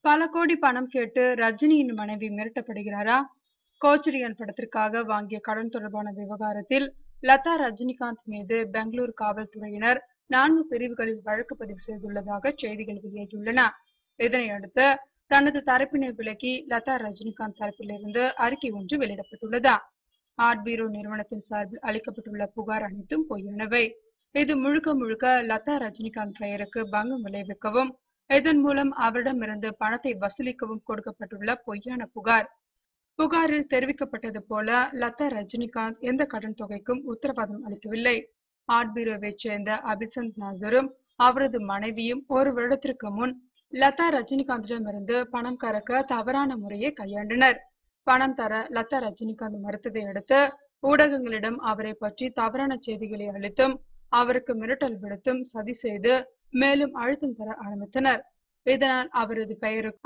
பல கோடி பணம் கேட்டு ரஜினியின் மனைவி மிரட்டப்படுகிறாரா? கோச்சரியான் படத்திற்காக வாங்கிய கடன் தொடர்பான விவகாரத்தில் லதா ரஜினிகாந்த் மீது பெங்களூரு காவல்துறையினர் 4 பிரிவுகளில் வழக்கு பதிவு செய்துள்ளதாக செய்திகள் வெளியாகியுள்ளன. இதனையடுத்து தனது தரப்பினை விலக்கி லதா ரஜினிகாந்த் தரப்பிலிருந்து அறிக்கை ஒன்று வெளியிடப்பட்டுள்ளது. ஆர்ட் பீரோ நிறுவனத்தின் சார்பில் அளிக்கப்பட்டுள்ள புகார் அனைத்தும் பொய்யானவை. இது முழுக்க முழுக்க லதா ரஜினிகாந்த் பெயருக்கு பங்கம் விளைவிக்கவும் இதன் மூலம் அவரிடமிருந்து பணத்தை வசூலிக்கவும் கொடுக்கப்பட்டுள்ள பொய்யான புகார். புகாரில் தெரிவிக்கப்பட்டது போல லதா ரஜினிகாந்த் எந்த கடன் தொகைக்கும் உத்தரவாதம் அளிக்கவில்லை. ஆர்ட் பீரோவைச் சேர்ந்த அபிசந்த் நாசரும் அவரது மனைவியும் ஒரு வருடத்திற்கு முன் லதா ரஜினிகாந்திடமிருந்து பணம் கறக்க தவறான முறையை கையாண்டனர். பணம் தர லதா ரஜினிகாந்த் மறுத்ததை அடுத்து ஊடகங்களிடம் அவரை பற்றி தவறான செய்திகளை அளித்தும் அவருக்கு மிரட்டல் விடுத்தும் சதி செய்து மேலும் அழுத்தம் தர ஆரம்பித்தனர். இதனால்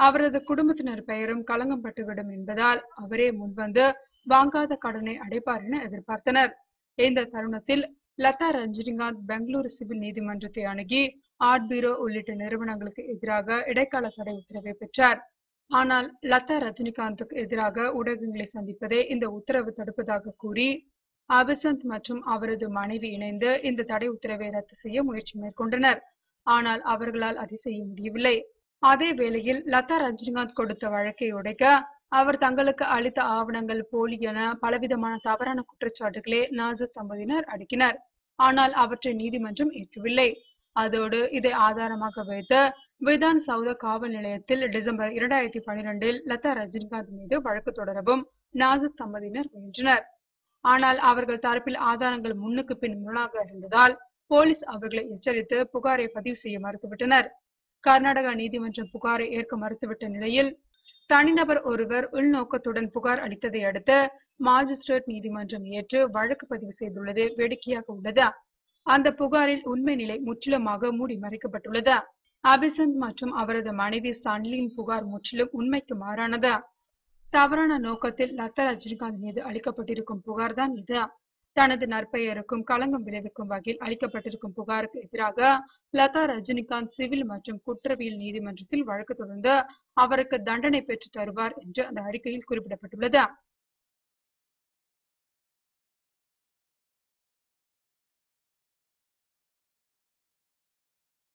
அவரது குடும்பத்தினர் பெயரும் களங்கம் பட்டுவிடும் என்பதால் அவரே முன்வந்து வாங்காத கடனை அடைப்பார் என எதிர்பார்த்தனர். இந்த தருணத்தில் லதா ரஜினிகாந்த் பெங்களூரு சிவில் நீதிமன்றத்தை அணுகி ஆர்ட் பீரோ உள்ளிட்ட நிறுவனங்களுக்கு எதிராக இடைக்கால தடை உத்தரவை பெற்றார். ஆனால் லதா ரஜினிகாந்துக்கு எதிராக ஊடகங்களை சந்திப்பதை இந்த உத்தரவு தடுப்பதாக கூறி அபிசந்த் மற்றும் அவரது மனைவி இணைந்து இந்த தடை உத்தரவை ரத்து செய்ய முயற்சி மேற்கொண்டனர். ஆனால் அவர்களால் அதை செய்ய முடியவில்லை. அதே வேளையில் லதா ரஜினிகாந்த் கொடுத்த வழக்கை உடைக்க அவர் தங்களுக்கு அளித்த ஆவணங்கள் போலி என பலவிதமான தவறான குற்றச்சாட்டுகளை நாசர் தம்பதியினர் அடுக்கினர். ஆனால் அவற்றை நீதிமன்றம் ஏற்கவில்லை. அதோடு இதை ஆதாரமாக வைத்து விதான் சௌத காவல் நிலையத்தில் டிசம்பர் 2012 லதா ரஜினிகாந்த் மீது வழக்கு தொடரவும் நாசர் தம்பதியினர் முயன்றனர். ஆனால் அவர்கள் தரப்பில் ஆதாரங்கள் முன்னுக்கு பின் முரணாக இருந்ததால் போலீஸ் அவர்களை எச்சரித்து புகாரை பதிவு செய்ய மறுத்துவிட்டனர். கர்நாடகா நீதிமன்றம் புகாரை ஏற்க மறுத்துவிட்ட நிலையில் தனிநபர் ஒருவர் உள்நோக்கத்துடன் புகார் அளித்ததை அடுத்து மாஜிஸ்ட்ரேட் நீதிமன்றம் ஏற்று வழக்கு பதிவு செய்துள்ளது வேடிக்கையாக உள்ளது. அந்த புகாரில் உண்மை நிலை முற்றிலுமாக மூடி மறைக்கப்பட்டுள்ளது. அபிசந்த் மற்றும் அவரது மனைவி சன்லியின் புகார் முற்றிலும் உண்மைக்கு மாறானது. தவறான நோக்கத்தில் லதா ரஜினிகாந்த் மீது அளிக்கப்பட்டிருக்கும் புகார் தான் இது. தனது நற்பெயருக்கும் களங்கம் விளைவிக்கும் வகையில் அளிக்கப்பட்டிருக்கும் புகாருக்கு எதிராக லதா ரஜினிகாந்த் சிவில் மற்றும் குற்றவியல் நீதிமன்றத்தில் வழக்கு தொடர்ந்து அவருக்கு தண்டனை பெற்று தருவார் என்று அந்த அறிக்கையில் குறிப்பிடப்பட்டுள்ளது.